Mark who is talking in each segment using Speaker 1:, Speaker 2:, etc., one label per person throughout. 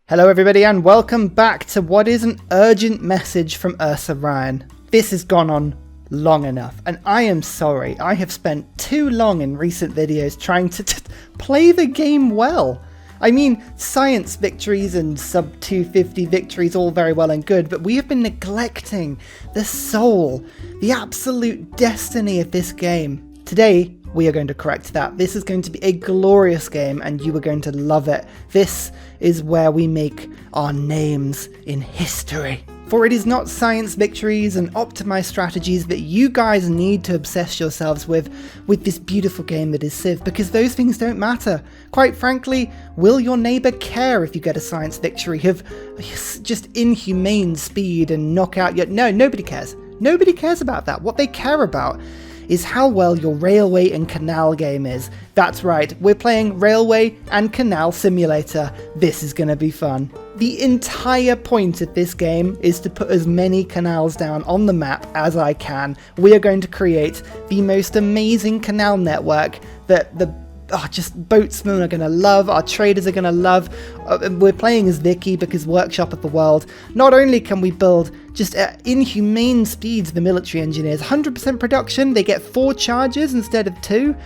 Speaker 1: Hello everybody and welcome back to what is an urgent message from Ursa Ryan. This has gone on long enough and I am sorry. I have spent too long in recent videos trying to play the game well. I mean, science victories and sub 250 victories, all very well and good, but we have been neglecting the soul, the absolute destiny of this game. Today, we are going to correct that. This is going to be a glorious game and you are going to love it. This is where we make our names in history. For it is not science victories and optimized strategies that you guys need to obsess yourselves with this beautiful game that is Civ, because those things don't matter. Quite frankly, will your neighbor care if you get a science victory of just inhumane speed and knockout? No, nobody cares. Nobody cares about that. What they care about is how well your railway and canal game is. That's right, we're playing Railway and Canal Simulator. This is going to be fun. The entire point of this game is to put as many canals down on the map as I can. We are going to create the most amazing canal network that just boatsmen are going to love, our traders are going to love. We're playing as Vicky because Workshop of the World. Not only can we build just at inhumane speeds the military engineers, 100% production, they get 4 charges instead of 2.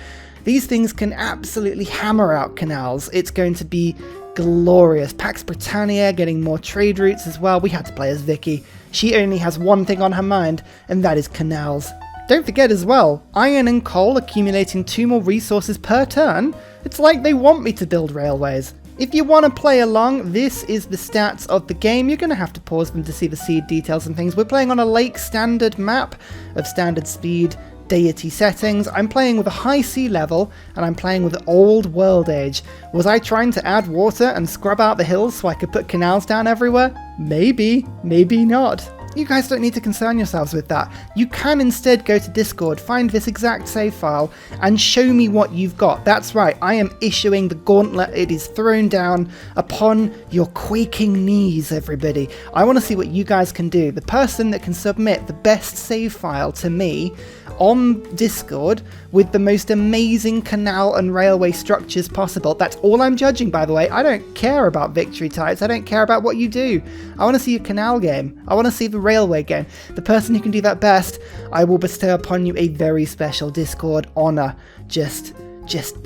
Speaker 1: These things can absolutely hammer out canals. It's going to be glorious. Pax Britannia getting more trade routes as well. We had to play as Vicky. She only has one thing on her mind, and that is canals. Don't forget as well, iron and coal accumulating 2 more resources per turn. It's like they want me to build railways. If you want to play along, this is the stats of the game. You're going to have to pause them to see the seed details and things. We're playing on a lake standard map of standard speed, Deity settings. I'm playing with a high sea level and I'm playing with old world age. Was I trying to add water and scrub out the hills so I could put canals down everywhere? Maybe, maybe not. You guys don't need to concern yourselves with that. You can instead go to Discord, find this exact save file, and show me what you've got. That's right, I am issuing the gauntlet. It is thrown down upon your quaking knees, everybody. I want to see what you guys can do. The person that can submit the best save file to me on Discord with the most amazing canal and railway structures possible. That's all I'm judging, by the way. I don't care about victory types. I don't care about what you do. I want to see your canal game. I want to see the railway game. The person who can do that best, I will bestow upon you a very special Discord honor. Just,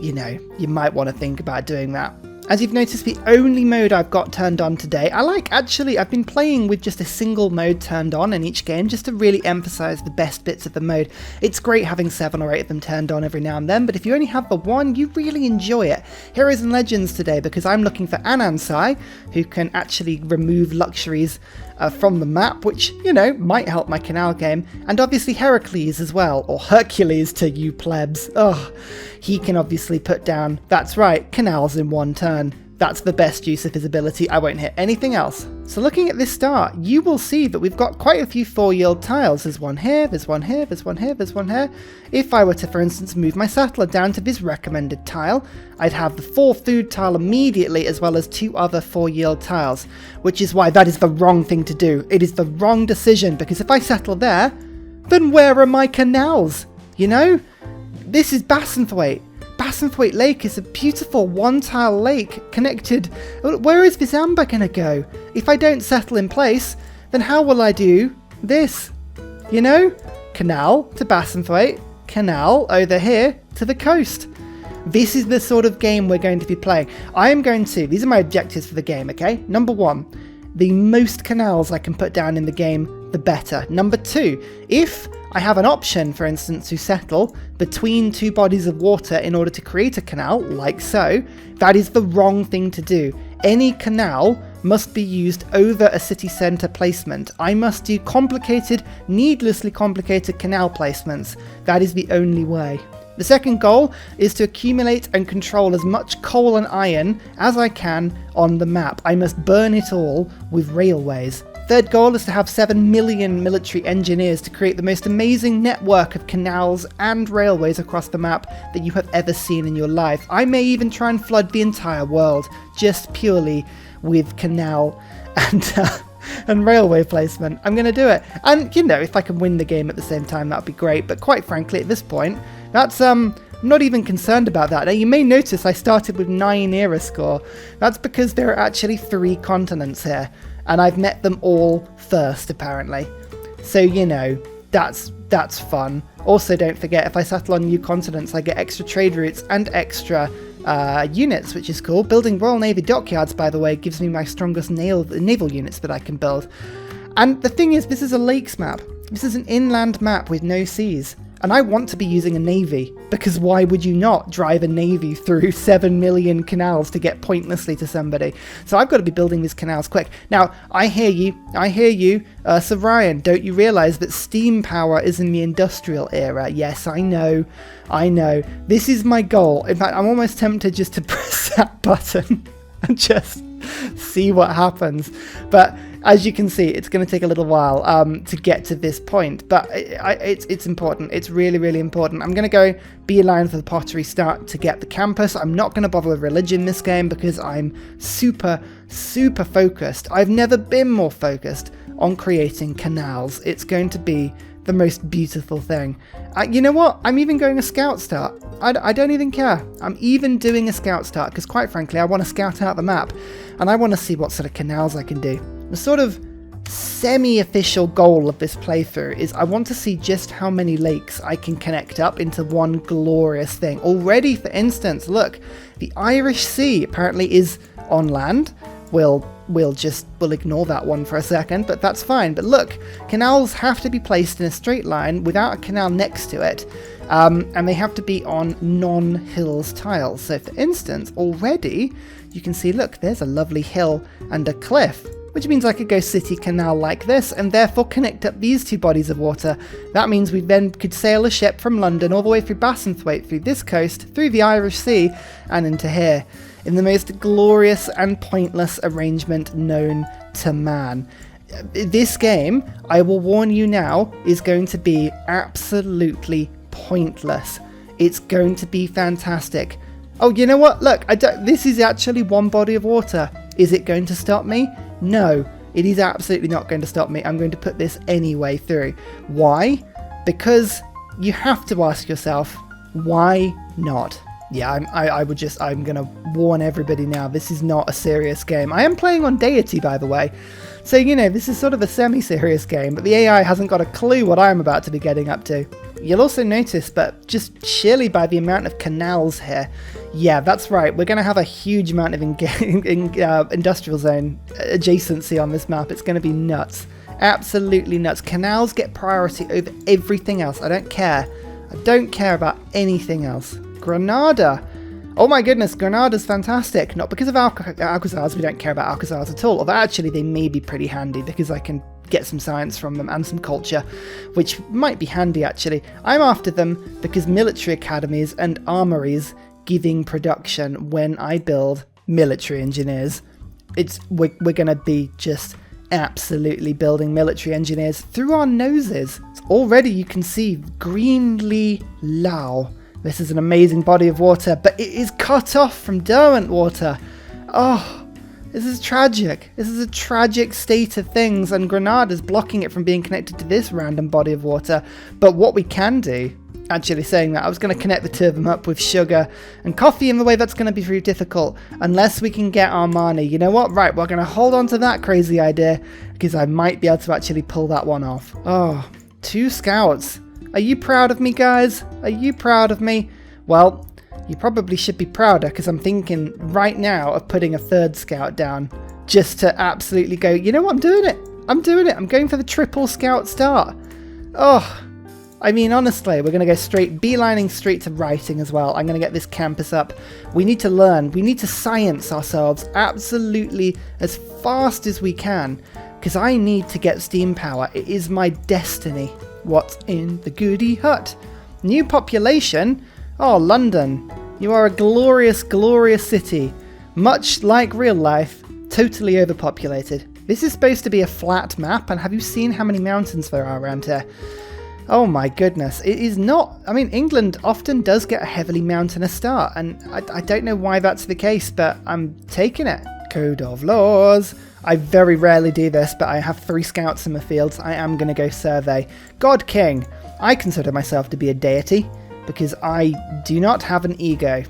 Speaker 1: you know, you might want to think about doing that. As you've noticed, the only mode I've got turned on today, I've been playing with just a single mode turned on in each game just to really emphasize the best bits of the mode. It's great having 7 or 8 of them turned on every now and then, but if you only have the one, you really enjoy it. Heroes and Legends today, because I'm looking for Anansai, who can actually remove luxuries from the map, which, you know, might help my canal game, and obviously Heracles as well, or Hercules to you plebs. Oh, he can obviously put down, that's right, canals in 1 turn. That's the best use of his ability. I won't hit anything else. So looking at this start, you will see that we've got quite a few 4-yield tiles. There's one here, there's one here, there's one here, there's one here. If I were to, for instance, move my settler down to this recommended tile, I'd have the 4 food tile immediately, as well as 2 other 4-yield tiles, which is why that is the wrong thing to do. It is the wrong decision, because if I settle there, then where are my canals? You know? This is Bassenthwaite. Bassenthwaite Lake is a beautiful 1-tile lake connected. Where is this amber going to go? If I don't settle in place, then how will I do this? You know? Canal to Bassenthwaite, canal over here to the coast. This is the sort of game we're going to be playing. These are my objectives for the game, okay? Number 1, the most canals I can put down in the game, the better. Number 2, if I have an option, for instance, to settle between 2 bodies of water in order to create a canal, like so, that is the wrong thing to do. Any canal must be used over a city centre placement. I must do complicated, needlessly complicated canal placements. That is the only way. The second goal is to accumulate and control as much coal and iron as I can on the map. I must burn it all with railways. Third goal is to have 7 million military engineers to create the most amazing network of canals and railways across the map that you have ever seen in your life. I may even try and flood the entire world just purely with canal and railway placement. I'm going to do it. And, you know, if I can win the game at the same time, that'd be great. But quite frankly, at this point, that's I'm not even concerned about that. Now, you may notice I started with 9 era score. That's because there are actually 3 continents here, and I've met them all first, apparently. So, you know, that's fun. Also, don't forget, if I settle on new continents, I get extra trade routes and extra units, which is cool. Building Royal Navy dockyards, by the way, gives me my strongest naval units that I can build. And the thing is, this is a lakes map. This is an inland map with no seas. And I want to be using a navy, because why would you not drive a navy through 7 million canals to get pointlessly to somebody? So I've got to be building these canals quick. Now, I hear you, Ursa Ryan, don't you realise that steam power is in the industrial era? Yes, I know. This is my goal. In fact, I'm almost tempted just to press that button and just see what happens. But as you can see, it's going to take a little while to get to this point, but it's important. It's really, really important. I'm going to go beeline for the pottery start to get the campus. I'm not going to bother with religion this game because I'm super, super focused. I've never been more focused on creating canals. It's going to be the most beautiful thing. You know what? I'm even going a scout start. I don't even care. I'm even doing a scout start because, quite frankly, I want to scout out the map and I want to see what sort of canals I can do. The sort of semi-official goal of this playthrough is I want to see just how many lakes I can connect up into one glorious thing. Already, for instance, look, the Irish Sea apparently is on land. We'll ignore that one for a second, but that's fine. But look, canals have to be placed in a straight line without a canal next to it, and they have to be on non-hills tiles. So for instance, already you can see, look, there's a lovely hill and a cliff, which means I could go city canal like this and therefore connect up these 2 bodies of water. That means we then could sail a ship from London all the way through Bassenthwaite, through this coast, through the Irish Sea, and into here, in the most glorious and pointless arrangement known to man. This game, I will warn you now, is going to be absolutely pointless. It's going to be fantastic. Oh, you know what? Look, this is actually one body of water. Is it going to stop me? No, it is absolutely not going to stop me. I'm going to put this anyway through. Why? Because you have to ask yourself, why not? Yeah, I'm going to warn everybody now, this is not a serious game. I am playing on Deity, by the way. So, you know, this is sort of a semi-serious game, but the AI hasn't got a clue what I'm about to be getting up to. You'll also notice, but just sheerly by the amount of canals here, yeah, that's right, we're going to have a huge amount of industrial zone adjacency on this map. It's going to be nuts. Absolutely nuts. Canals get priority over everything else. I don't care. I don't care about anything else. Granada. Oh my goodness, Granada's fantastic. Not because of Alcazars, we don't care about Alcazars at all. Although actually they may be pretty handy because I can get some science from them and some culture, which might be handy actually. I'm after them because military academies and armories giving production when I build military engineers. We're going to be just absolutely building military engineers through our noses. Already you can see Greenlee Lao. This is an amazing body of water, but it is cut off from Derwent water. Oh, this is tragic. This is a tragic state of things, and Granada's blocking it from being connected to this random body of water. But what we can do, actually saying that, I was going to connect the 2 of them up with sugar and coffee in the way that's going to be very difficult, unless we can get Armani. You know what? Right, we're going to hold on to that crazy idea, because I might be able to actually pull that one off. Oh, 2 scouts. Are you proud of me, guys? Are you proud of me? Well, you probably should be prouder, because I'm thinking right now of putting a 3rd scout down just to absolutely go, you know what, I'm doing it. I'm doing it. I'm going for the triple scout start. Oh, I mean, honestly, we're going to go beelining straight to writing as well. I'm going to get this campus up. We need to learn. We need to science ourselves absolutely as fast as we can, because I need to get steam power. It is my destiny. What's in the goody hut? New population? Oh, London. You are a glorious, glorious city. Much like real life, totally overpopulated. This is supposed to be a flat map, and have you seen how many mountains there are around here? Oh my goodness, it is not. I mean, England often does get a heavily mountainous start, and I don't know why that's the case, but I'm taking it. Code of laws. I very rarely do this, but I have 3 scouts in the fields. I am going to go survey. God King. I consider myself to be a deity. because I do not have an ego.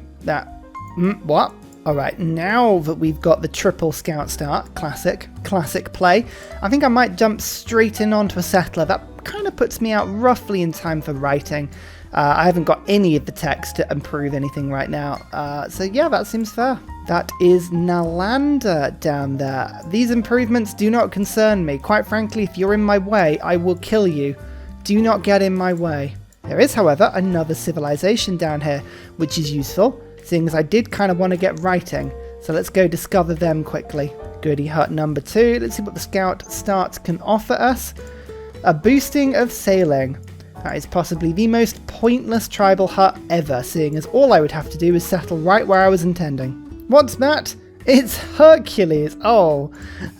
Speaker 1: What? Alright, now that we've got the triple scout start, classic play, I think I might jump straight in onto a settler. That kind of puts me out roughly in time for writing. I haven't got any of the text to improve anything right now, so yeah, that seems fair. That is Nalanda down there. These improvements do not concern me. Quite frankly, if you're in my way, I will kill you. Do not get in my way. There is, however, another civilization down here, which is useful, seeing as I did kind of want to get writing. So let's go discover them quickly. Goody hut number 2. Let's see what the scout start can offer us. A boosting of sailing. That is possibly the most pointless tribal hut ever, seeing as all I would have to do is settle right where I was intending. What's that? It's Hercules. Oh,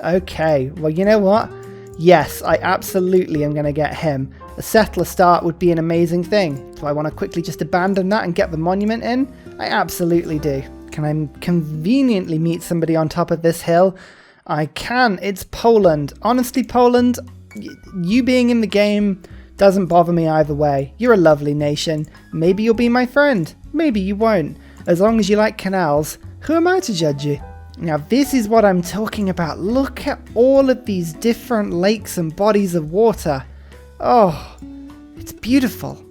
Speaker 1: okay. Well, you know what? Yes, I absolutely am going to get him. A settler start would be an amazing thing. Do I want to quickly just abandon that and get the monument in? I absolutely do. Can I conveniently meet somebody on top of this hill? I can. It's Poland. Honestly, Poland, you being in the game doesn't bother me either way. You're a lovely nation. Maybe you'll be my friend. Maybe you won't. As long as you like canals, who am I to judge you? Now this is what I'm talking about. Look at all of these different lakes and bodies of water. Oh, it's beautiful.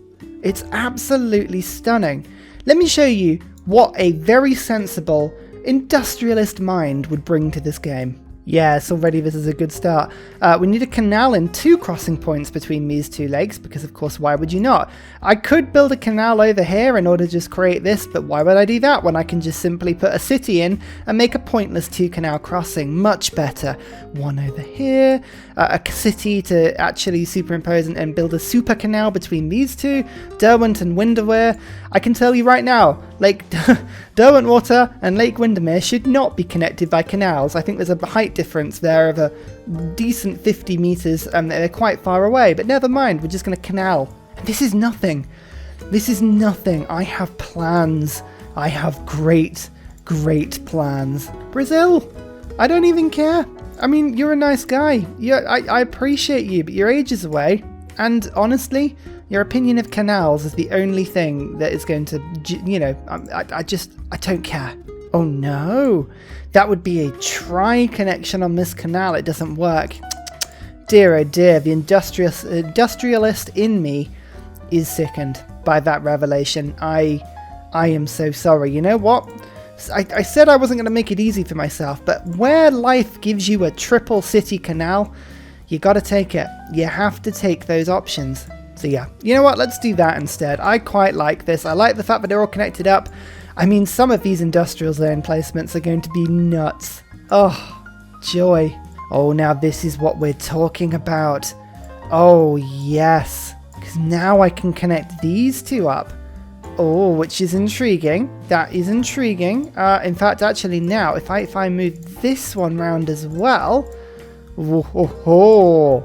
Speaker 1: It's absolutely stunning. Let me show you what a very sensible industrialist mind would bring to this game. Yes, already this is a good start. We need a canal and 2 crossing points between these 2 lakes, because of course why would you not? I could build a canal over here in order to just create this, but why would I do that when I can just simply put a city in and make a pointless 2 canal crossing? Much better. One over here, a city to actually superimpose and build a super canal between these 2, Derwent and Windermere. I can tell you right now, Lake Derwentwater and Lake Windermere should not be connected by canals. I think there's a height difference there of a decent 50 meters and they're quite far away, but never mind, we're just going to canal. This is nothing. This is nothing. I have plans. I have great plans. Brazil, I don't even care. I mean, you're a nice guy. I appreciate you, but you're ages away. And honestly, your opinion of canals is the only thing that is going to, you know, I don't care. Oh no, that would be a tri-connection on this canal. It doesn't work. Dear oh dear, the industrialist in me is sickened by that revelation. I am so sorry. You know what? I said I wasn't going to make it easy for myself, but where life gives you a triple city canal, you got to take it. You have to take those options. So yeah, you know what? Let's do that instead. I quite like this. I like the fact that they're all connected up. I mean, some of these industrial zone placements are going to be nuts. Oh, joy. Oh, now this is what we're talking about. Oh, yes. Because now I can connect these 2 up. Oh, which is intriguing. That is intriguing. In fact, actually now, if I move this one round as well... Oh,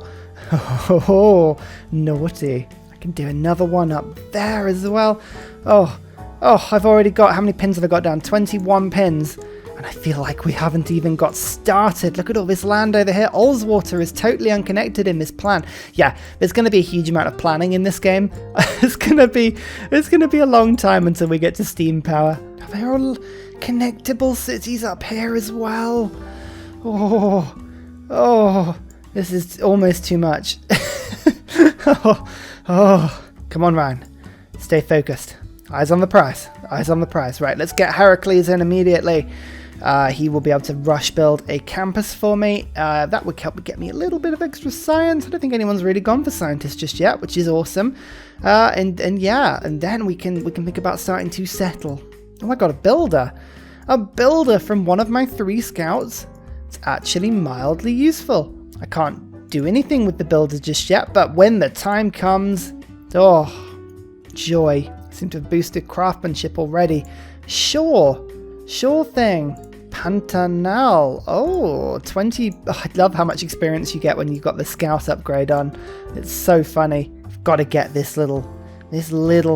Speaker 1: naughty. I can do another one up there as well. Oh, I've already got... How many pins have I got down? 21 pins. And I feel like we haven't even got started. Look at all this land over here. Ullswater is totally unconnected in this plan. Yeah, there's going to be a huge amount of planning in this game. It's going to be a long time until we get to steam power. There are all connectable cities up here as well. Oh, this is almost too much. Come on, Ryan. Stay focused. Eyes on the prize. Eyes on the prize. Right, let's get Heracles in immediately. He will be able to rush build a campus for me. That would help get me a little bit of extra science. I don't think anyone's really gone for scientists just yet, which is awesome. And yeah, and then we can think about starting to settle. Oh, I got a builder. A builder from one of my 3 scouts. It's actually mildly useful. I can't do anything with the builder just yet, but when the time comes, oh, joy. I seem to have boosted craftsmanship already. Sure thing. Pantanal. Oh, 20. Oh, I love how much experience you get when you've got the scout upgrade on. It's so funny. I've got to get this little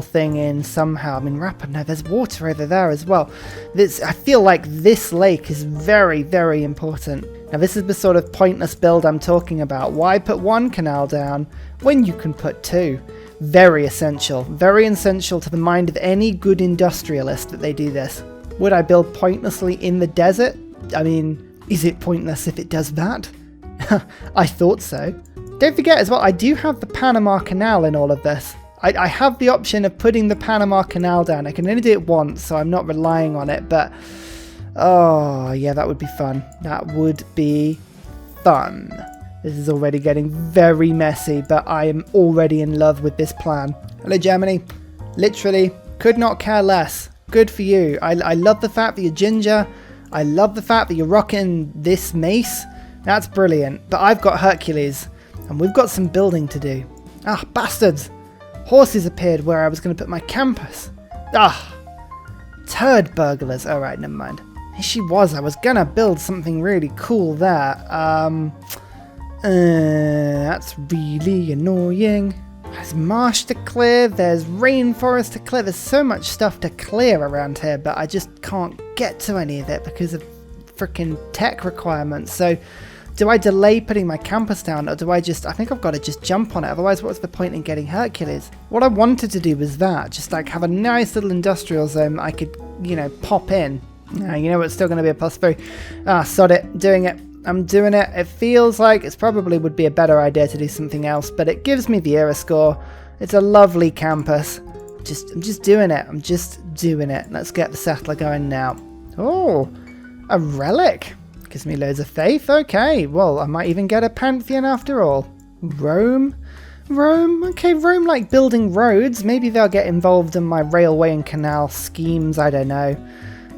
Speaker 1: thing in somehow. I mean, no, there's water over there as well. I feel like this lake is very, very important. Now, this is the sort of pointless build I'm talking about. Why put 1 canal down when you can put 2? Very essential to the mind of any good industrialist that they do this. Would I build pointlessly in the desert? I mean, is it pointless if it does that? I thought so. Don't forget as well, I do have the Panama Canal in all of this. I have the option of putting the Panama Canal down. I can only do it once, so I'm not relying on it, but oh yeah, that would be fun. That would be fun. This is already getting very messy, but I am already in love with this plan. Hello, Germany. Literally, could not care less. Good for you. I love the fact that you're ginger. I love the fact that you're rocking this mace. That's brilliant. But I've got Hercules, and we've got some building to do. Ah, bastards. Horses appeared where I was going to put my campus. Ah, turd burglars. All right, never mind. Here she was. I was going to build something really cool there. That's really annoying. There's marsh to clear, there's rainforest to clear, there's so much stuff to clear around here, but I just can't get to any of it because of freaking tech requirements. So do I delay putting my campus down, or do I think I've got to just jump on it, otherwise what's the point in getting Hercules? What I wanted to do was that, just like have a nice little industrial zone I could, you know, pop in. You know, it's still going to be a +3. Ah, sod it, doing it. I'm doing it. It feels like it probably would be a better idea to do something else, but it gives me the era score. It's a lovely campus. I'm just doing it. I'm just doing it. Let's get the settler going now. Oh, a relic. Gives me loads of faith. Okay, well, I might even get a pantheon after all. Rome? Rome? Okay, Rome like building roads. Maybe they'll get involved in my railway and canal schemes. I don't know.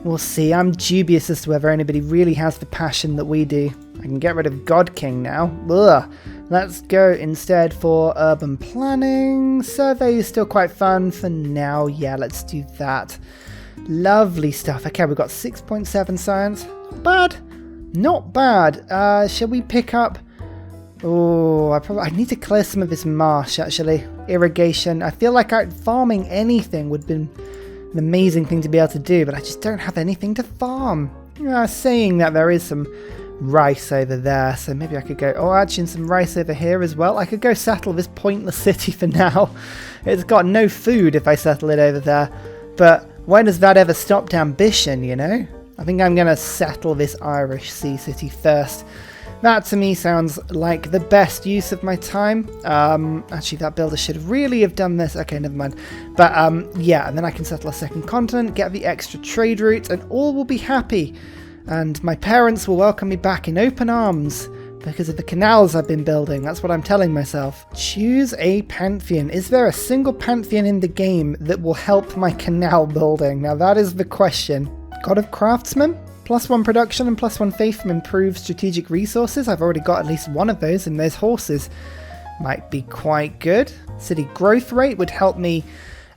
Speaker 1: We'll see. I'm dubious as to whether anybody really has the passion that we do. I can get rid of God King now. Ugh. Let's go instead for urban planning. Survey is still quite fun for now. Yeah, let's do that. Lovely stuff. Okay, we've got 6.7 science. Not bad. Not bad. Shall we pick up... Oh, I need to clear some of this marsh, actually. Irrigation. I feel like farming anything would have been an amazing thing to be able to do, but I just don't have anything to farm. Saying that, there is some rice over there, so maybe I could go... Oh, actually some rice over here as well. I could go settle this pointless city for now. It's got no food if I settle it over there, but when does that ever stop ambition, you know? I think I'm going to settle this Irish sea city first. That to me sounds like the best use of my time. Actually, that builder should really have done this. Okay, never mind. But yeah, and then I can settle a second continent, get the extra trade route, and all will be happy. And my parents will welcome me back in open arms because of the canals I've been building. That's what I'm telling myself. Choose a pantheon. Is there a single pantheon in the game that will help my canal building? Now that is the question. God of Craftsmen? +1 production and +1 faith from improved strategic resources. I've already got at least one of those, and those horses might be quite good. City growth rate would help me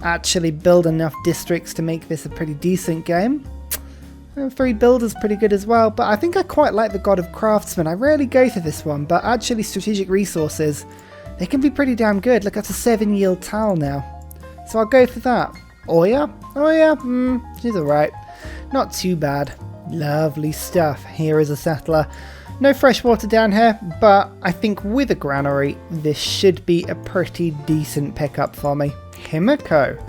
Speaker 1: actually build enough districts to make this a pretty decent game. 3 builders pretty good as well, but I think I quite like the God of Craftsmen. I rarely go for this one, but actually strategic resources, they can be pretty damn good. Look, that's a 7 yield tile now. So I'll go for that. Oya? Oh yeah, she's alright. Not too bad. Lovely stuff. Here is a settler. No fresh water down here, but I think with a granary, this should be a pretty decent pickup for me. Himiko.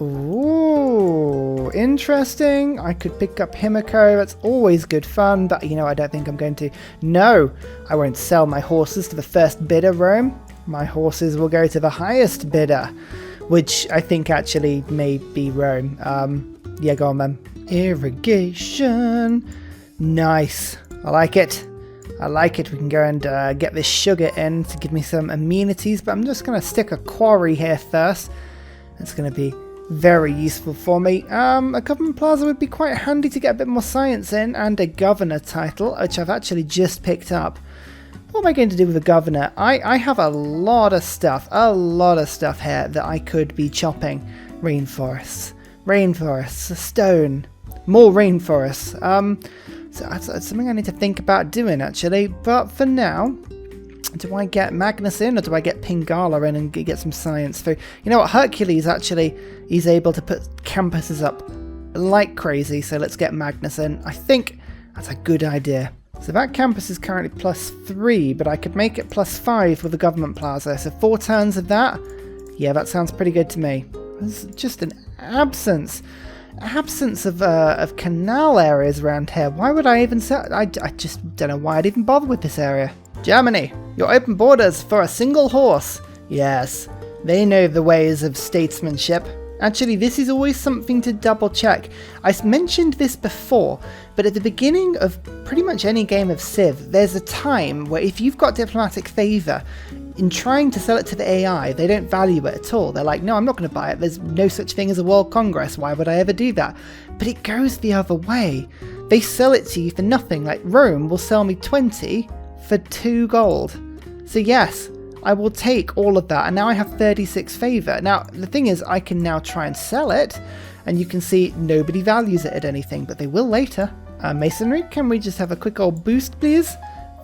Speaker 1: Ooh, interesting. I could pick up Himiko. That's always good fun, but you know, I don't think I'm going to. No, I won't sell my horses to the first bidder, Rome. My horses will go to the highest bidder, which I think actually may be Rome. Yeah, go on then. Irrigation. Nice. I like it. I like it. We can go and get this sugar in to give me some amenities, but I'm just going to stick a quarry here first. It's going to be very useful for me. A government plaza would be quite handy to get a bit more science in, and a governor title, which I've actually just picked up. What am I going to do with a governor? I have a lot of stuff here that I could be chopping. Rainforests, stone, more rainforests. So that's something I need to think about doing actually. But for now, do I get Magnus in, or do I get Pingala in and get some science through? You know what, Hercules actually is able to put campuses up like crazy, so let's get Magnus in. I think that's a good idea. So that campus is currently +3, but I could make it +5 with the government plaza. So 4 turns of that. Yeah, that sounds pretty good to me. There's just an absence of canal areas around here. Why would I even say? I just don't know why I'd even bother with this area. Germany, your open borders for a single horse. Yes, they know the ways of statesmanship. Actually, this is always something to double check. I mentioned this before, but at the beginning of pretty much any game of Civ, there's a time where if you've got diplomatic favour, in trying to sell it to the AI, they don't value it at all. They're like, no, I'm not going to buy it. There's no such thing as a World Congress. Why would I ever do that? But it goes the other way. They sell it to you for nothing. Like Rome will sell me 20 for 2 gold. So yes, I will take all of that, and now I have 36 favour. Now, the thing is, I can now try and sell it, and you can see nobody values it at anything, but they will later. Masonry, can we just have a quick old boost, please?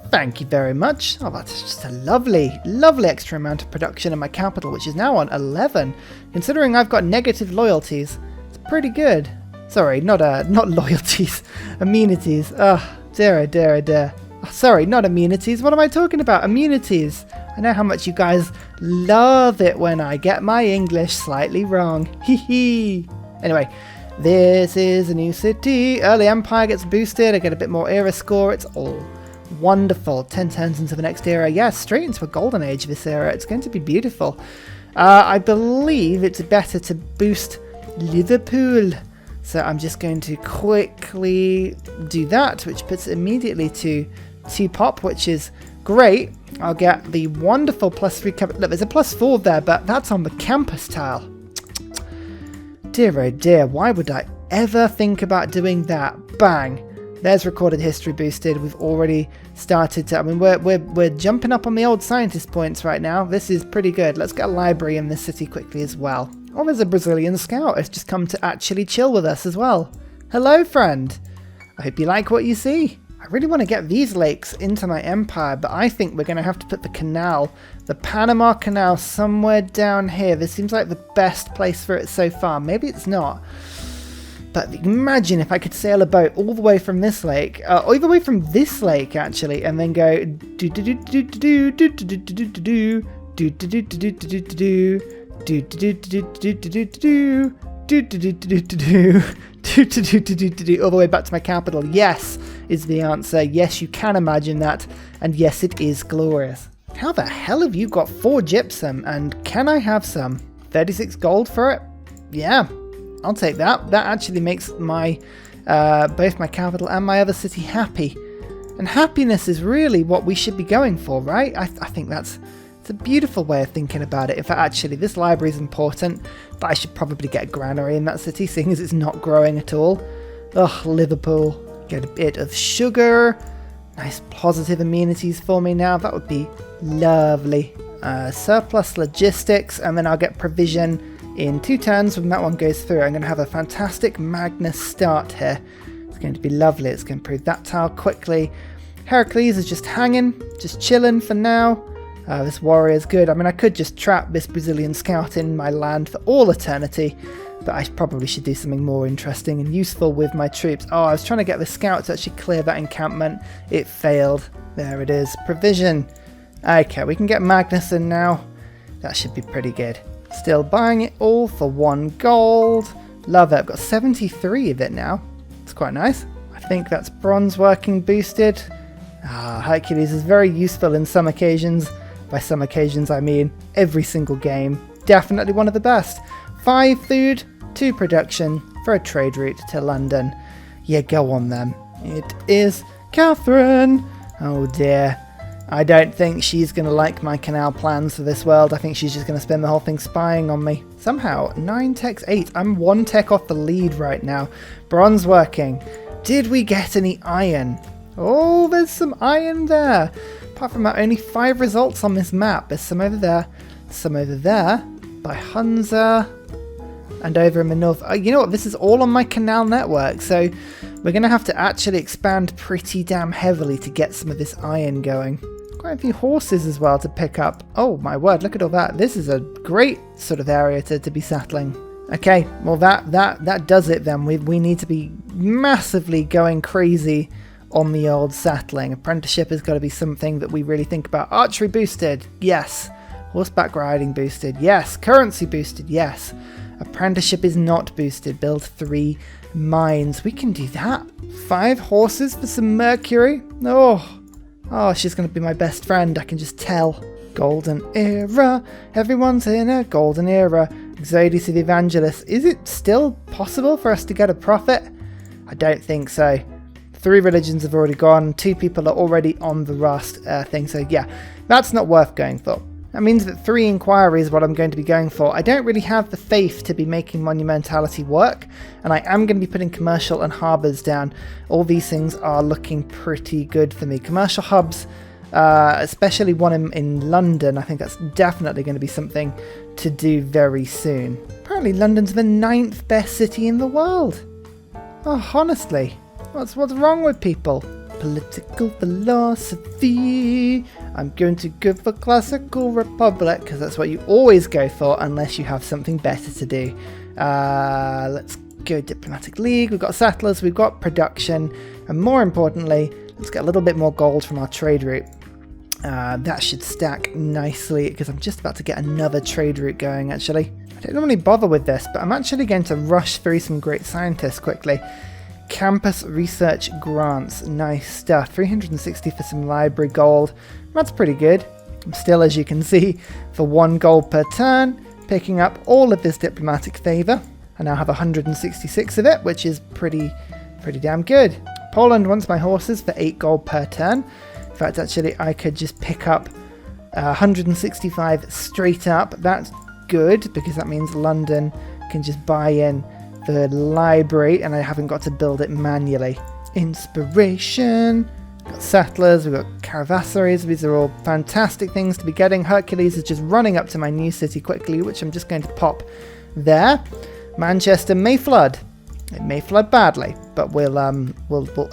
Speaker 1: Thank you very much. Oh, that's just a lovely, lovely extra amount of production in my capital, which is now on 11. Considering I've got negative loyalties, it's pretty good. Sorry, not loyalties, amenities. Oh, dear, dear, dear. Oh, sorry, not amenities. What am I talking about? Immunities. I know how much you guys love it when I get my English slightly wrong. Hee hee. Anyway, this is a new city. Early Empire gets boosted. I get a bit more era score. It's all wonderful. 10 turns into the next era. Yeah, straight into a golden age of this era. It's going to be beautiful. I believe it's better to boost Liverpool. So I'm just going to quickly do that, which puts it immediately to 2 pop, which is great. I'll get the wonderful +3. Look, there's a +4 there, but that's on the campus tile. Dear oh dear, why would I ever think about doing that? Bang! There's recorded history boosted. We've already started to. I mean, we're jumping up on the old scientist points right now. This is pretty good. Let's get a library in this city quickly as well. Oh, there's a Brazilian scout. It's just come to actually chill with us as well. Hello, friend. I hope you like what you see. I really want to get these lakes into my empire, but I think we're going to have to put the canal, the Panama Canal, somewhere down here. This seems like the best place for it so far. Maybe it's not. But imagine if I could sail a boat all the way from this lake, all the way from this lake actually, and then go do do do do do do do do do do do do do do do do do all the way back to my capital. Yes is the answer. Yes, you can imagine that, and yes, it is glorious. How the hell have you got 4 gypsum, and can I have some? 36 gold for it? Yeah, I'll take that. That actually makes my both my capital and my other city happy, and happiness is really what we should be going for, right? I think it's a beautiful way of thinking about it. In fact, actually, this library is important, but I should probably get a granary in that city, seeing as it's not growing at all. Ugh, Liverpool. Get a bit of sugar. Nice positive amenities for me now. That would be lovely. Surplus logistics, and then I'll get provision in 2 turns when that one goes through. I'm going to have a fantastic Magnus start here. It's going to be lovely. It's going to improve that tile quickly. Heracles is just hanging, just chilling for now. This warrior is good. I mean, I could just trap this Brazilian scout in my land for all eternity, but I probably should do something more interesting and useful with my troops. Oh, I was trying to get the scout to actually clear that encampment. It failed. There it is. Provision. Okay, we can get Magnus in now. That should be pretty good. Still buying it all for 1 gold. Love it. I've got 73 of it now. It's quite nice. I think that's bronze working boosted. Hercules is very useful in some occasions. By some occasions, I mean every single game. Definitely one of the best. 5 food, 2 production for a trade route to London. Yeah, go on then. It is Catherine. Oh dear. I don't think she's going to like my canal plans for this world. I think she's just going to spend the whole thing spying on me. Somehow, 9 techs 8. I'm 1 tech off the lead right now. Bronze working. Did we get any iron? Oh, there's some iron there. Apart from that, only 5 results on this map. There's some over there, some over there, by Hunza, and over in the north. You know what? This is all on my canal network, so we're going to have to actually expand pretty damn heavily to get some of this iron going. Quite a few horses as well to pick up. Oh my word, look at all that. This is a great sort of area to be settling. Okay, well that does it then. We need to be massively going crazy on the old settling. Apprenticeship has got to be something that we really think about. Archery boosted, yes. Horseback riding boosted, yes. Currency boosted, yes. Apprenticeship is not boosted. Build 3 mines. We can do that. 5 horses for some mercury. Oh, she's going to be my best friend. I can just tell. Golden era. Everyone's in a golden era. Exodus to the evangelist. Is it still possible for us to get a prophet? I don't think so. 3 religions have already gone. 2 people are already on the Rust thing. So yeah, that's not worth going for. That means that 3 inquiry is what I'm going to be going for. I don't really have the faith to be making monumentality work, and I am going to be putting commercial and harbours down. All these things are looking pretty good for me. Commercial hubs, especially one in London, I think that's definitely going to be something to do very soon. Apparently London's the 9th best city in the world. Oh, honestly, what's wrong with people? Political philosophy. I'm going to go for classical republic because that's what you always go for unless you have something better to do. Let's go diplomatic league. We've got settlers, we've got production, and more importantly, let's get a little bit more gold from our trade route. That should stack nicely because I'm just about to get another trade route going actually. I don't normally bother with this, but I'm actually going to rush through some great scientists quickly. Campus research grants, nice stuff. 360 for some library gold. That's pretty good. I'm still, as you can see, for 1 gold per turn, picking up all of this diplomatic favour. I now have 166 of it, which is pretty damn good. Poland wants my horses for 8 gold per turn. In fact, actually, I could just pick up 165 straight up. That's good because that means London can just buy in the library and I haven't got to build it manually. Inspiration, we've got settlers, we've got caravassaries. These are all fantastic things to be getting. Hercules is just running up to my new city quickly, which I'm just going to pop there. Manchester may flood. It may flood badly, but we'll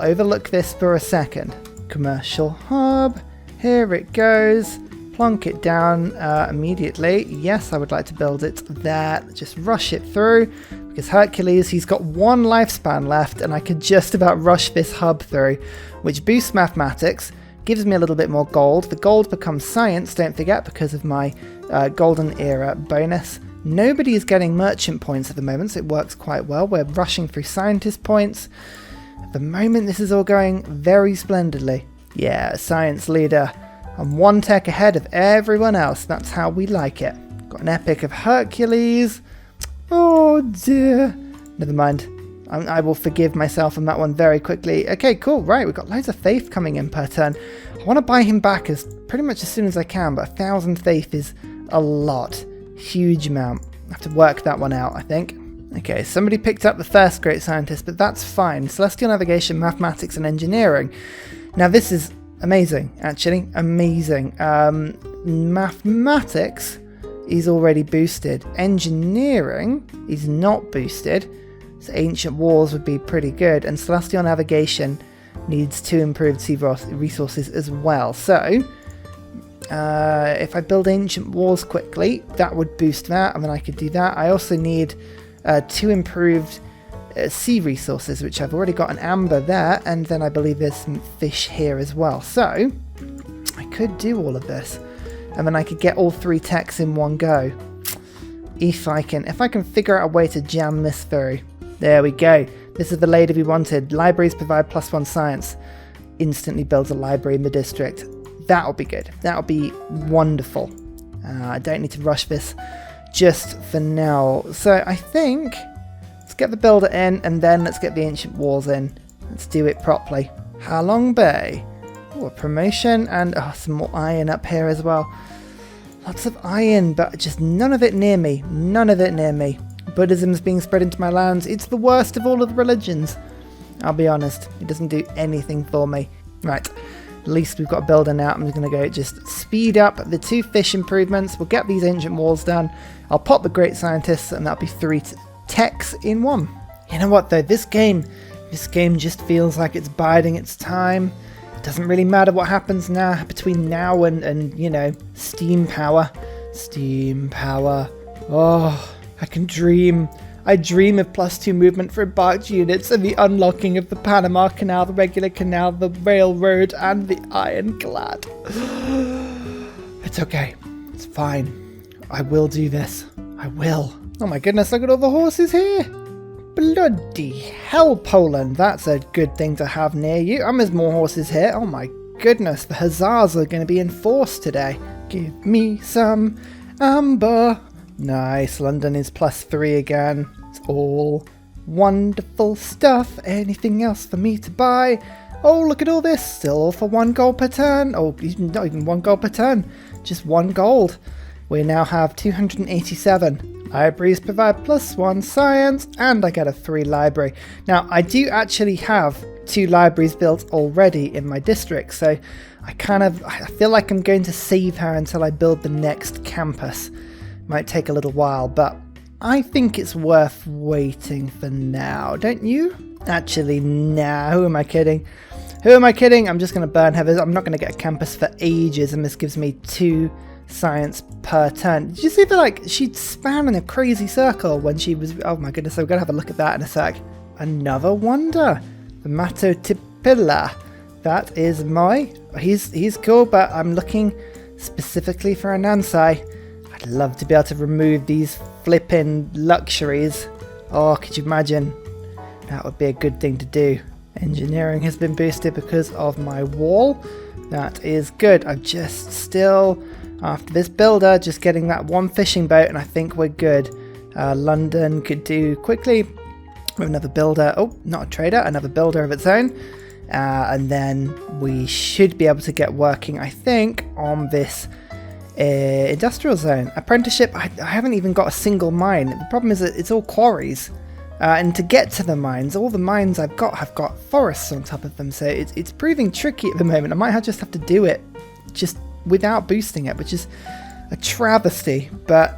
Speaker 1: overlook this for a second. Commercial hub, here it goes. Plonk it down immediately. Yes, I would like to build it there. Just rush it through because Hercules, he's got 1 lifespan left and I could just about rush this hub through, which boosts mathematics, gives me a little bit more gold. The gold becomes science, don't forget, because of my golden era bonus. Nobody is getting merchant points at the moment, so it works quite well. We're rushing through scientist points. At the moment, this is all going very splendidly. Yeah, science leader. I'm 1 tech ahead of everyone else. That's how we like it. Got an epic of Hercules. Oh dear. Never mind. I will forgive myself on that one very quickly. Okay, cool. Right, we've got loads of faith coming in per turn. I want to buy him back as pretty much as soon as I can, but 1,000 faith is a lot. Huge amount. I have to work that one out, I think. Okay, somebody picked up the first great scientist, but that's fine. Celestial navigation, mathematics, and engineering. Now this is amazing, actually. Amazing. Mathematics is already boosted. Engineering is not boosted. So ancient wars would be pretty good. And celestial navigation needs 2 improved sea resources as well. So if I build ancient wars quickly, that would boost that. And then I could do that. I also need 2 improved sea resources, which I've already got an amber there, and then I believe there's some fish here as well. So I could do all of this, and then I could get all 3 techs in one go. If I can figure out a way to jam this through. There we go. This is the lady we wanted. Libraries provide +1 science. Instantly builds a library in the district. That'll be good. That'll be wonderful. I don't need to rush this just for now. So I think let's get the builder in and then let's get the ancient wars in. Let's do it properly. Halong Bay. Oh, a promotion and some more iron up here as well. Lots of iron, but just none of it near me. None of it near me. Buddhism's being spread into my lands. It's the worst of all of the religions. I'll be honest. It doesn't do anything for me. Right. At least we've got a builder now. I'm just going to go just speed up the 2 fish improvements. We'll get these ancient walls done. I'll pop the great scientists and that'll be 3 techs in 1. You know what though? This game just feels like it's biding its time. It doesn't really matter what happens now between now and you know, steam power. Steam power. Oh, I can dream. I dream of +2 movement for embarked units and the unlocking of the Panama Canal, the regular canal, the railroad, and the ironclad. It's okay. It's fine. I will do this. I will. Oh my goodness, look at all the horses here. Bloody hell, Poland. That's a good thing to have near you. And there's more horses here. Oh my goodness, the hussars are going to be in force today. Give me some amber. Nice, London is +3 again. It's all wonderful stuff. Anything else for me to buy? Oh, look at all this. Still all for 1 gold per turn. Oh, not even 1 gold per turn. Just 1 gold. We now have 287. Libraries provide +1 science, and I get a 3 library. Now, I do actually have 2 libraries built already in my district, so I feel like I'm going to save her until I build the next campus. Might take a little while, but I think it's worth waiting for now, don't you? Actually, no, who am I kidding? Who am I kidding? I'm just going to burn her. I'm not going to get a campus for ages, and this gives me 2 science per turn. Did you see that, like, she'd span in a crazy circle when she was... Oh my goodness, I'm going to have a look at that in a sec. Another wonder. The Matotipilla. That is my... He's cool, but I'm looking specifically for a Nansai. I'd love to be able to remove these flipping luxuries. Oh, could you imagine? That would be a good thing to do. Engineering has been boosted because of my wall. That is good. I'm just still, after this builder, just getting that 1 fishing boat, and I think we're good. London could do quickly with another builder. Oh, not a trader, another builder of its own. And then we should be able to get working, I think, on this industrial zone. Apprenticeship, I haven't even got a single mine. The problem is that it's all quarries. And to get to the mines, all the mines I've got have got forests on top of them, so it's proving tricky at the moment. I might just have to do it just without boosting it, which is a travesty, but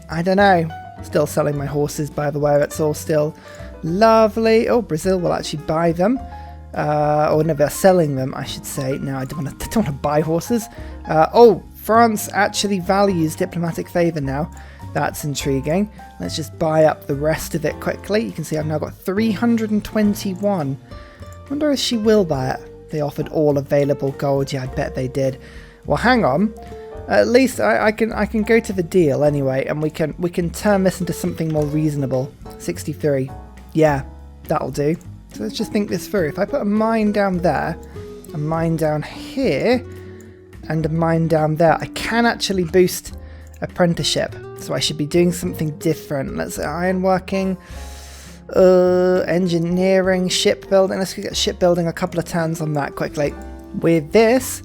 Speaker 1: I don't know. Still selling my horses, by the way. It's all still lovely. Oh, Brazil will actually buy them. Or no, they're selling them, I should say. No, I don't want to buy horses. Oh, France actually values diplomatic favour now. That's intriguing. Let's just buy up the rest of it quickly. You can see I've now got 321. Wonder if she will buy it. They offered all available gold. Yeah, I bet they did. Well, hang on. At least I can go to the deal anyway, and we can turn this into something more reasonable. 63. Yeah, that'll do. So let's just think this through. If I put a mine down there, a mine down here, and a mine down there, I can actually boost apprenticeship. So I should be doing something different. Let's say ironworking, engineering, shipbuilding. Let's get shipbuilding a couple of turns on that quickly. With this,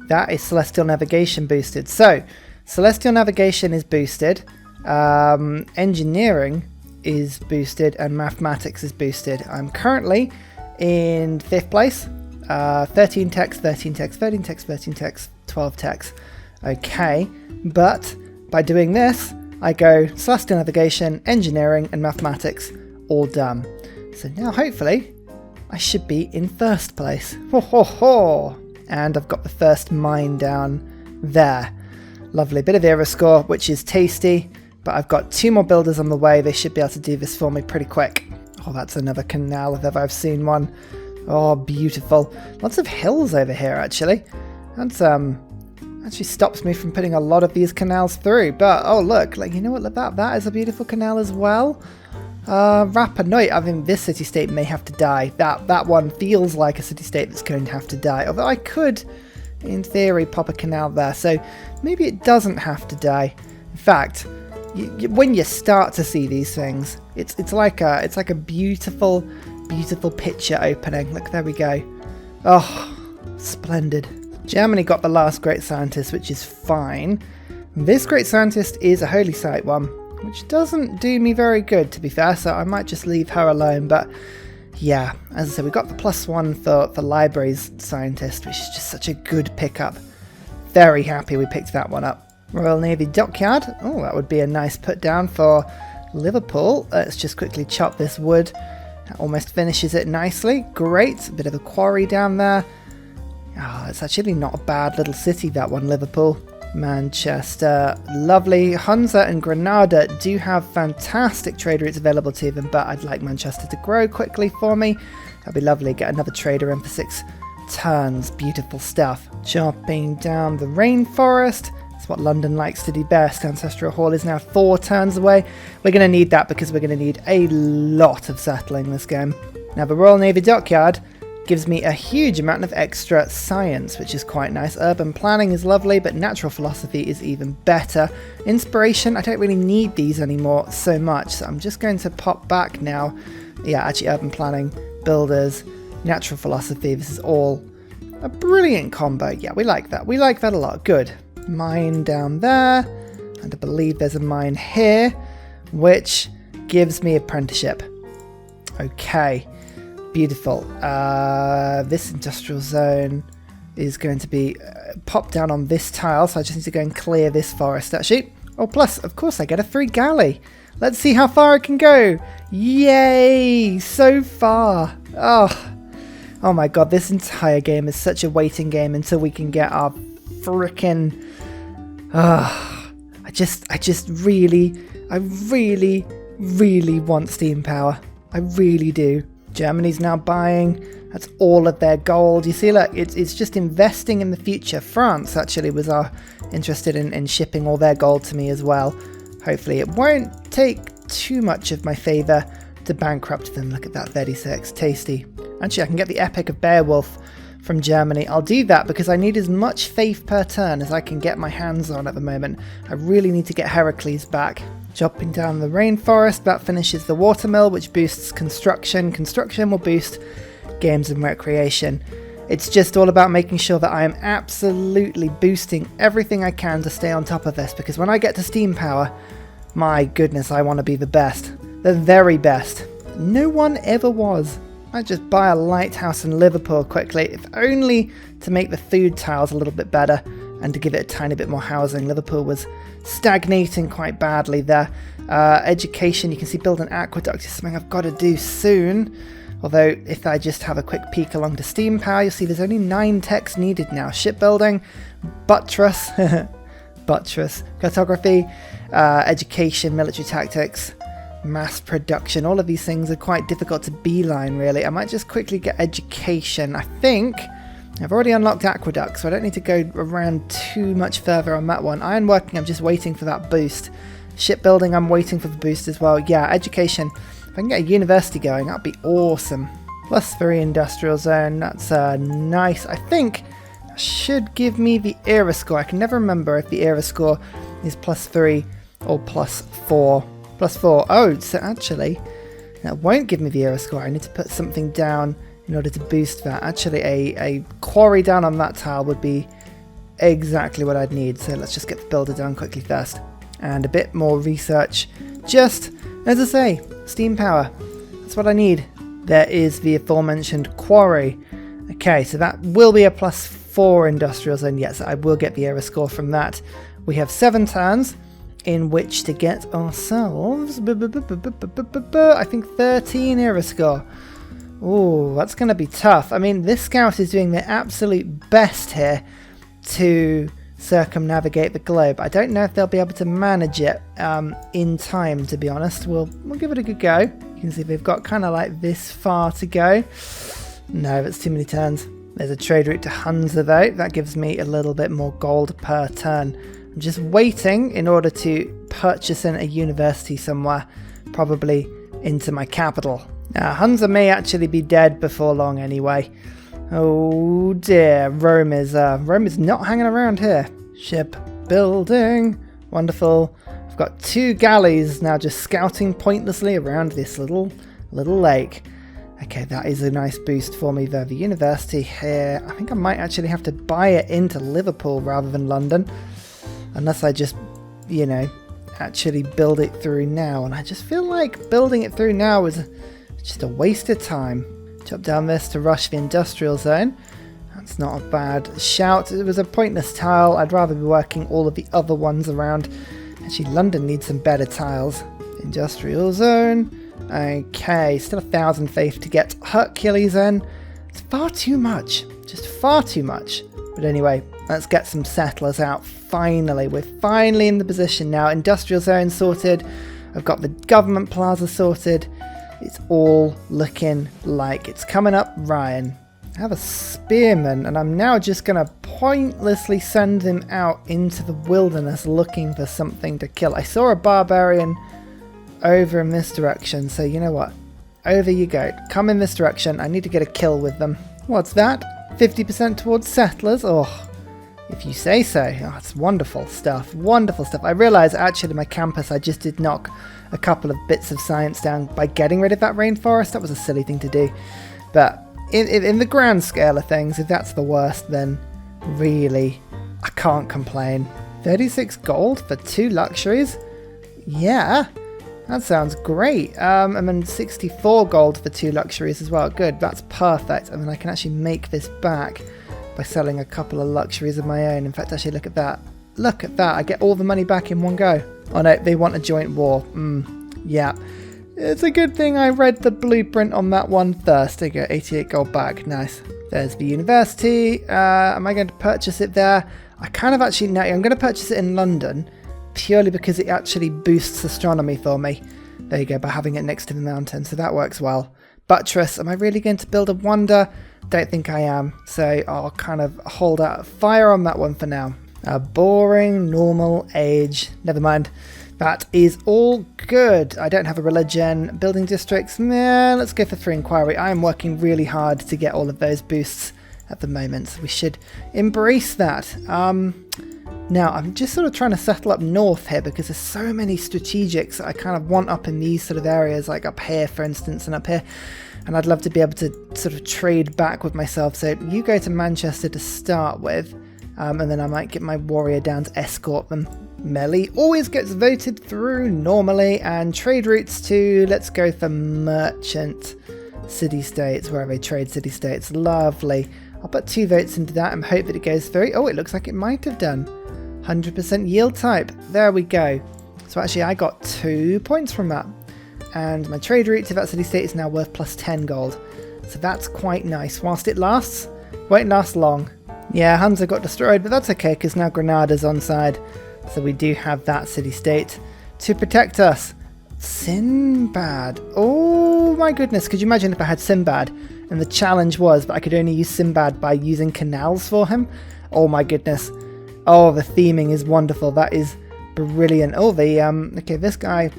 Speaker 1: that is celestial navigation boosted. So celestial navigation is boosted, engineering is boosted, and mathematics is boosted. I'm currently in 5th place. 13 techs, 13 techs, 13 techs, 13 techs, 12 techs. Okay, but by doing this, I go celestial navigation, engineering, and mathematics all done. So now hopefully I should be in 1st place. Ho ho ho! And I've got the first mine down there. Lovely bit of era score, which is tasty. But I've got 2 more builders on the way. They should be able to do this for me pretty quick. Oh, that's another canal if ever I've seen one. Oh, beautiful. Lots of hills over here, actually. That's actually stops me from putting a lot of these canals through. But oh, look, like, you know what? That is a beautiful canal as well. Rapa Nui. I mean, this city-state may have to die. That one feels like a city-state that's going to have to die. Although I could, in theory, pop a canal there. So maybe it doesn't have to die. In fact, when you start to see these things, it's like a beautiful picture opening. Look, there we go. Oh, splendid. Germany got the last great scientist, which is fine. This great scientist is a holy site one, which doesn't do me very good, to be fair, so I might just leave her alone. But yeah, as I said, we got the +1 for libraries scientist, which is just such a good pickup. Very happy we picked that one up. Royal Navy Dockyard. Oh, that would be a nice put down for Liverpool. Let's just quickly chop this wood. That almost finishes it nicely. Great. A bit of a quarry down there. Oh, it's actually not a bad little city, that one, Liverpool. Manchester. Lovely. Hunza and Granada do have fantastic trade routes available to them, but I'd like Manchester to grow quickly for me. That'd be lovely. Get another trader in for 6 turns. Beautiful stuff. Chopping down the rainforest. It's what London likes to do best. Ancestral Hall is now 4 turns away. We're going to need that because we're going to need a lot of settling this game. Now the Royal Navy Dockyard gives me a huge amount of extra science, which is quite nice. Urban planning is lovely, but natural philosophy is even better. Inspiration, I don't really need these anymore so much, so I'm just going to pop back now. Yeah, actually urban planning, builders, natural philosophy, this is all a brilliant combo. Yeah, we like that. We like that a lot. Good. Mine down there, and I believe there's a mine here, which gives me apprenticeship. Okay. Beautiful. This industrial zone is going to be popped down on this tile, so I just need to go and clear this forest actually. Oh, plus, of course, I get a free galley. Let's see how far I can go. Yay! So far. Oh my god, this entire game is such a waiting game until we can get our frickin'... I really want steam power. I really do. Germany's now buying. That's all of their gold. You see, look, it's just investing in the future. France actually was interested in shipping all their gold to me as well. Hopefully it won't take too much of my favour to bankrupt them. Look at that, 36. Tasty. Actually, I can get the Epic of Beowulf from Germany. I'll do that because I need as much faith per turn as I can get my hands on at the moment. I really need to get Heracles back. Chopping down the rainforest, that finishes the watermill, which boosts construction. Construction will boost games and recreation. It's just all about making sure that I am absolutely boosting everything I can to stay on top of this, because when I get to steam power, my goodness, I want to be the best. The very best. No one ever was. Might just buy a lighthouse in Liverpool quickly, if only to make the food tiles a little bit better and to give it a tiny bit more housing. Liverpool was stagnating quite badly there. Education, you can see build an aqueduct is something I've got to do soon. Although if I just have a quick peek along to steam power, you'll see there's only 9 techs needed now. Shipbuilding, buttress, cartography, education, military tactics, mass production. All of these things are quite difficult to beeline, really. I might just quickly get education. I think I've already unlocked aqueduct, so I don't need to go around too much further on that one. Ironworking, I'm just waiting for that boost. Shipbuilding, I'm waiting for the boost as well. Yeah, education. If I can get a university going, that'd be awesome. +3 industrial zone, that's nice. I think that should give me the era score. I can never remember if the era score is +3 or +4. +4. Oh, so actually, that won't give me the era score. I need to put something down in order to boost that. Actually, a quarry down on that tile would be exactly what I'd need. So let's just get the builder down quickly first. And a bit more research. Just, as I say, steam power. That's what I need. There is the aforementioned quarry. Okay, so that will be a +4 industrial zone. Yes, I will get the era score from that. We have 7 turns in which to get ourselves, I think 13 era score. Oh, that's going to be tough. I mean, this scout is doing the absolute best here to circumnavigate the globe. I don't know if they'll be able to manage it in time, to be honest. We'll give it a good go. You can see they've got kind of like this far to go. No, that's too many turns. There's a trade route to Hunza though. That gives me a little bit more gold per turn. I'm just waiting in order to purchase in a university somewhere, probably into my capital. Now, Hunza may actually be dead before long anyway. Oh dear, Rome is not hanging around here. Ship building, wonderful. I've got 2 galleys now just scouting pointlessly around this little lake. Okay, that is a nice boost for me though. The university here, I think I might actually have to buy it into Liverpool rather than London. Unless I just, you know, actually build it through now. And I just feel like building it through now is just a waste of time. Chop down this to rush the industrial zone. That's not a bad shout. It was a pointless tile. I'd rather be working all of the other ones around. Actually, London needs some better tiles. Industrial zone. Okay, still 1,000 faith to get Hercules in. It's far too much. Just far too much. But anyway, let's get some settlers out. Finally, we're finally in the position now. Industrial zone sorted. I've got the government plaza sorted. It's all looking like it's coming up. Ryan, I have a spearman, and I'm now just going to pointlessly send him out into the wilderness looking for something to kill. I saw a barbarian over in this direction, so you know what? Over you go. Come in this direction. I need to get a kill with them. What's that? 50% towards settlers? Oh, if you say so. Oh, it's wonderful stuff. Wonderful stuff. I realised actually my campus I just did knock a couple of bits of science down by getting rid of that rainforest. That was a silly thing to do. But in the grand scale of things, if that's the worst, then really, I can't complain. 36 gold for 2 luxuries? Yeah, that sounds great. And then 64 gold for 2 luxuries as well. Good, that's perfect. And then I can actually make this back by selling a couple of luxuries of my own. In fact, actually, look at that. Look at that. I get all the money back in one go. Oh no, they want a joint war. Yeah. It's a good thing I read the blueprint on that one first. There you go, 88 gold back. Nice. There's the university. Am I going to purchase it there? I kind of actually... No, I'm going to purchase it in London purely because it actually boosts astronomy for me. There you go, by having it next to the mountain. So that works well. Buttress. Am I really going to build a wonder? Don't think I am. So I'll kind of hold out fire on that one for now. Boring, normal, age. Never mind. That is all good. I don't have a religion. Building districts, meh, let's go for 3 inquiry. I am working really hard to get all of those boosts at the moment. So we should embrace that. Now, I'm just sort of trying to settle up north here because there's so many strategics that I kind of want up in these sort of areas, like up here, for instance, and up here. And I'd love to be able to sort of trade back with myself. So you go to Manchester to start with, and then I might get my warrior down to escort them. Melee always gets voted through normally, and trade routes to, let's go for merchant city-states, wherever they trade city-states. Lovely. I'll put 2 votes into that and hope that it goes through. Oh, it looks like it might have done. 100% yield type. There we go. So actually I got 2 points from that. And my trade route to that city-state is now worth plus 10 gold. So that's quite nice. Whilst it lasts, won't last long. Yeah, Hunza got destroyed, but that's okay because now Granada's on side. So we do have that city-state to protect us. Sinbad. Oh my goodness. Could you imagine if I had Sinbad and the challenge was that I could only use Sinbad by using canals for him? Oh my goodness. Oh, the theming is wonderful. That is brilliant. Oh, okay, this guy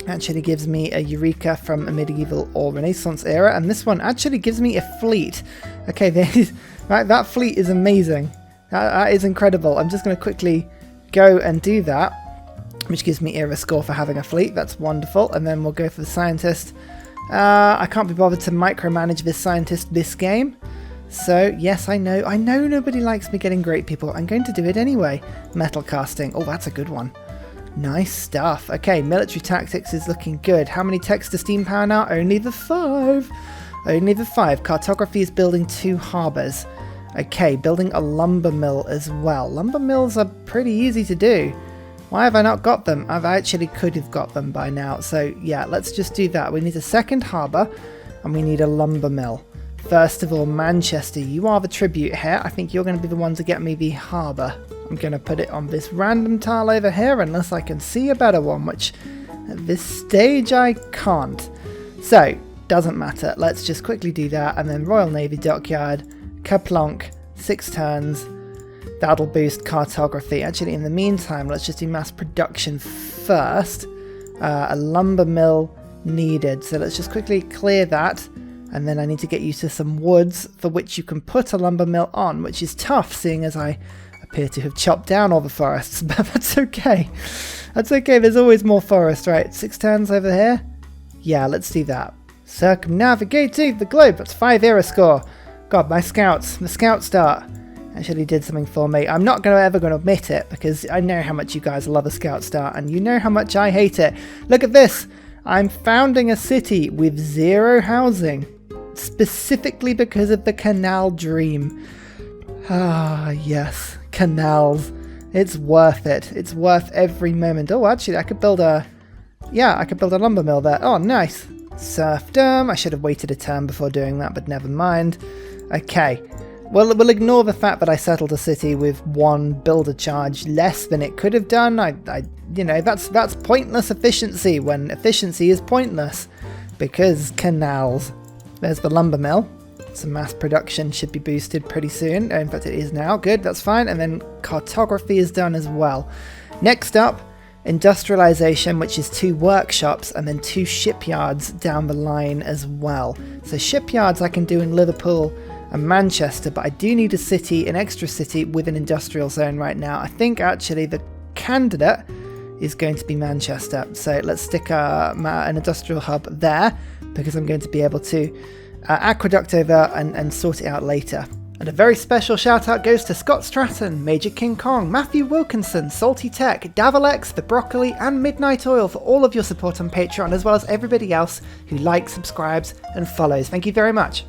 Speaker 1: actually gives me a Eureka from a medieval or Renaissance era. And this one actually gives me a fleet. Okay, that fleet is amazing. That is incredible. I'm just going to quickly go and do that, which gives me era score for having a fleet. That's wonderful. And then we'll go for the scientist. I can't be bothered to micromanage this scientist this game. So yes, I know nobody likes me getting great people. I'm going to do it anyway. Metal casting. Oh, that's a good one. Nice stuff. Okay, military tactics is looking good. How many techs to steam power now? Only the 5. Only the 5. Cartography is building 2 harbours. Okay, building a lumber mill as well. Lumber mills are pretty easy to do. Why have I not got them? I actually could have got them by now. So yeah, let's just do that. We need a second harbour and we need a lumber mill. First of all, Manchester, you are the tribute here. I think you're going to be the one to get me the harbour. I'm going to put it on this random tile over here unless I can see a better one, which at this stage I can't. So, doesn't matter. Let's just quickly do that. And then Royal Navy Dockyard, Kaplonk, 6 turns. That'll boost cartography. Actually, in the meantime, let's just do mass production first. A lumber mill needed. So let's just quickly clear that. And then I need to get you to some woods for which you can put a lumber mill on, which is tough, seeing as I appear to have chopped down all the forests. But that's okay. That's okay. There's always more forest, right? 6 turns over here? Yeah, let's do that. Circumnavigating the globe. That's 5 era score. God, my scouts. The scout start actually did something for me. I'm not ever going to admit it because I know how much you guys love a scout start and you know how much I hate it. Look at this. I'm founding a city with 0 housing. Specifically because of the canal dream. Ah, yes. Canals. It's worth it. It's worth every moment. Oh, actually, I could build a... Yeah, I could build a lumber mill there. Oh, nice. Serfdom. I should have waited a turn before doing that, but never mind. Okay. Well, we'll ignore the fact that I settled a city with 1 builder charge less than it could have done. You know, that's pointless efficiency when efficiency is pointless. Because canals. There's the lumber mill. So mass production should be boosted pretty soon. In fact, it is now. Good, that's fine. And then cartography is done as well. Next up, industrialization, which is 2 workshops and then 2 shipyards down the line as well. So shipyards I can do in Liverpool and Manchester, but I do need a city, an extra city with an industrial zone right now. I think actually the candidate is going to be Manchester. So let's stick an industrial hub there, because I'm going to be able to aqueduct over and sort it out later. And a very special shout out goes to Scott Stratton, Major King Kong, Matthew Wilkinson, Salty Tech, Davalex, The Broccoli and Midnight Oil for all of your support on Patreon, as well as everybody else who likes, subscribes and follows. Thank you very much.